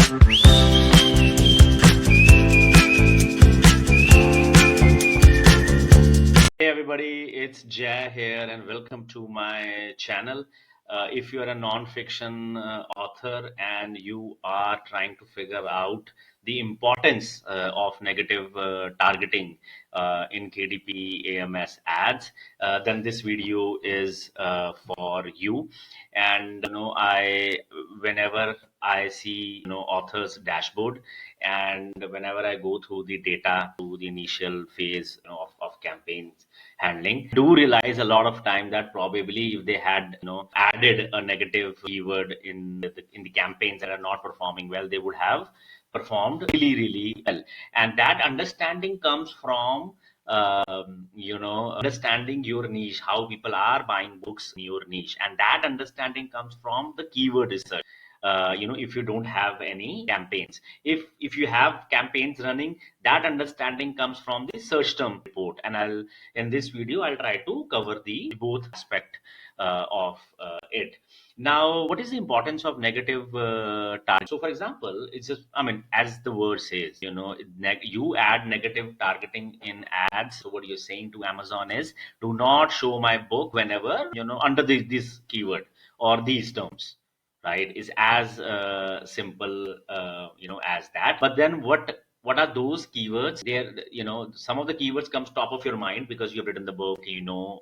Hey everybody, it's Jay here, and welcome to my channel. If you're a non-fiction author and you are trying to figure out the importance of negative targeting in KDP AMS ads, then this video is for you. And I whenever I see author's dashboard, and whenever I go through the data to the initial phase of campaigns handling, do realize a lot of time that probably if they had added a negative keyword in the campaigns that are not performing well, they would have performed really well. And that understanding comes from understanding your niche, how people are buying books in your niche, and that understanding comes from the keyword research. If you don't have any campaigns, if you have campaigns running, that understanding comes from the search term report. And in this video I'll try to cover the both aspect of it. Now, what is the importance of negative target? So for example, it's just, I mean, as the word says, you add negative targeting in ads. So what you're saying to Amazon is, do not show my book whenever under this keyword or these terms, right? Is as simple as that. But then what are those keywords there? Some of the keywords comes top of your mind because you've written the book,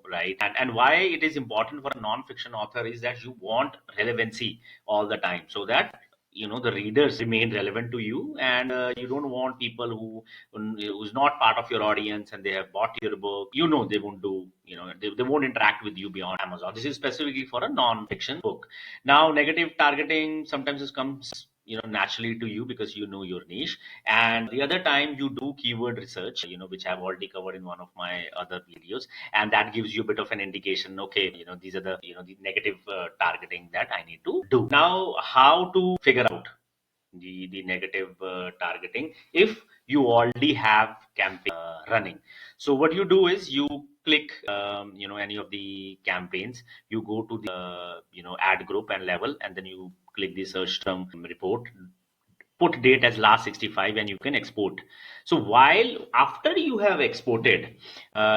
right? And why it is important for a non-fiction author is that you want relevancy all the time, so that the readers remain relevant to you. And you don't want people who's not part of your audience and they have bought your book, they won't do, they won't interact with you beyond Amazon. This is specifically for a non-fiction book. Now, negative targeting sometimes it comes naturally to you because you know your niche. And the other time you do keyword research, which I've already covered in one of my other videos, and that gives you a bit of an indication. Okay, these are the the negative targeting that I need to do. Now, how to figure out the negative targeting if you already have campaign running? So what you do is you click any of the campaigns, you go to the ad group and level, and then you click the search term report, put date as last 65, and you can export. So while after you have exported,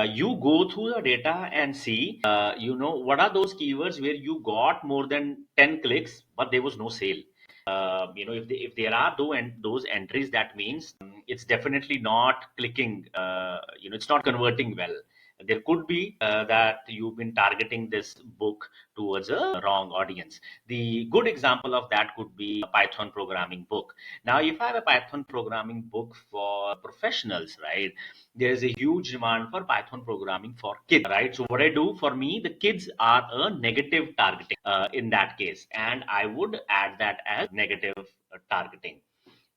you go through the data and see what are those keywords where you got more than 10 clicks but there was no sale. If there are those entries, that means it's definitely not clicking, it's not converting well. There could be that you've been targeting this book towards a wrong audience. The good example of that could be a Python programming book. Now, if I have a Python programming book for professionals, right, there's a huge demand for Python programming for kids, right? So what I do, for me, the kids are a negative targeting in that case, and I would add that as negative targeting,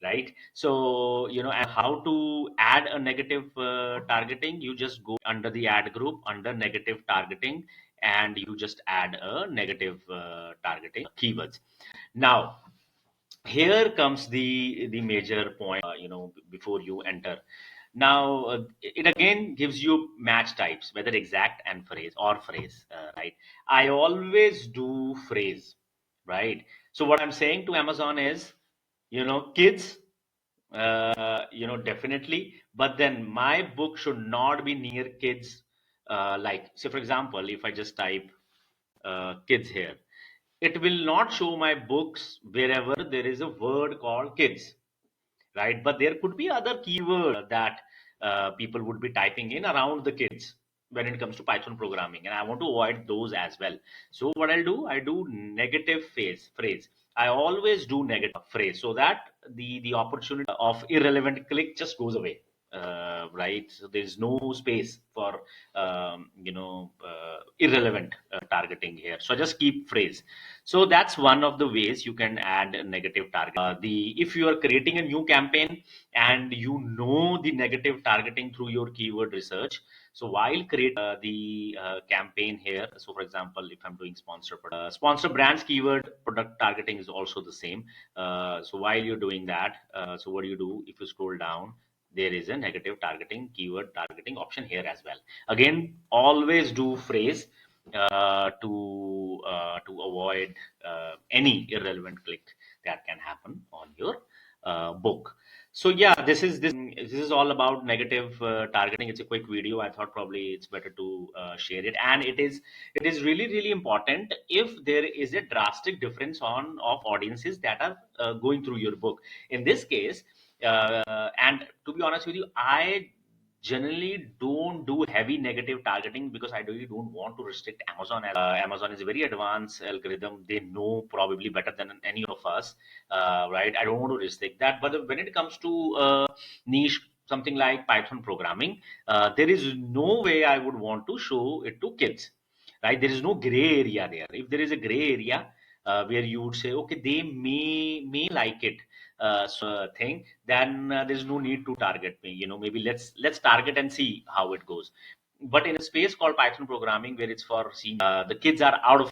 right? So and how to add a negative targeting? You just go under the ad group under negative targeting, and you just add a negative targeting keywords. Now, here comes the major point, before you enter. Now, it again gives you match types, whether exact and phrase, right? I always do phrase, right? So what I'm saying to Amazon is, kids, definitely, but then my book should not be near kids. Like, say for example, if I just type kids here, it will not show my books wherever there is a word called kids, right? But there could be other keyword that people would be typing in around the kids when it comes to Python programming, and I want to avoid those as well. So what I do negative phrase. I always do negative phrase, so that the opportunity of irrelevant click just goes away. Right, so there's no space for irrelevant targeting here, so just keep phrase. So that's one of the ways you can add a negative target. The If you are creating a new campaign and you know the negative targeting through your keyword research, so while create the campaign here, so for example, if I'm doing sponsor brands, keyword product targeting is also the same. So while you're doing that, so what do you do? If you scroll down, there is a negative targeting keyword targeting option here as well. Again, always do phrase to avoid any irrelevant click that can happen on your book. So yeah, this is all about negative targeting. It's a quick video. I thought probably it's better to share it, and it is really really important if there is a drastic difference on of audiences that are going through your book. In this case, and to be honest with you, I generally don't do heavy negative targeting because I really don't want to restrict Amazon. Amazon is a very advanced algorithm. They know probably better than any of us, right? I don't want to restrict that. But when it comes to niche, something like Python programming, there is no way I would want to show it to kids, right? There is no gray area there. If there is a gray area where you would say, okay, they may like it, thing, then there's no need to target me. Maybe let's target and see how it goes. But in a space called Python programming, where it's for seeing, the kids are out of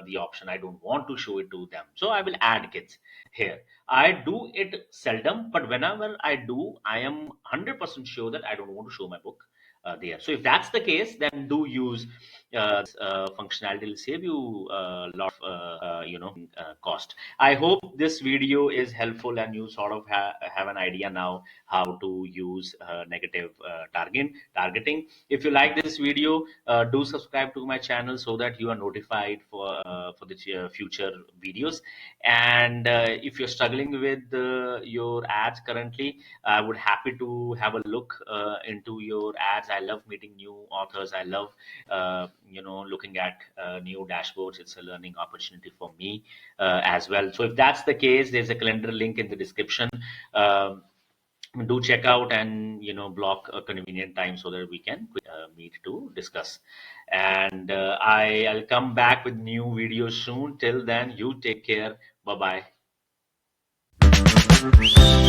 the option. I don't want to show it to them, so I will add kids here. I do it seldom, but whenever I do, I am 100% sure that I don't want to show my book there. So if that's the case, then do use functionality. Will save you a lot of cost. I hope this video is helpful and you sort of have an idea now how to use negative targeting. If you like this video, do subscribe to my channel so that you are notified for the future videos. And if you're struggling with your ads currently, I would happy to have a look into your ads. I love meeting new authors. I love looking at new dashboards. It's a learning opportunity for me as well. So if that's the case, there's a calendar link in the description. Um, do check out and block a convenient time so that we can meet to discuss. And I'll come back with new videos soon. Till then, you take care. Bye bye.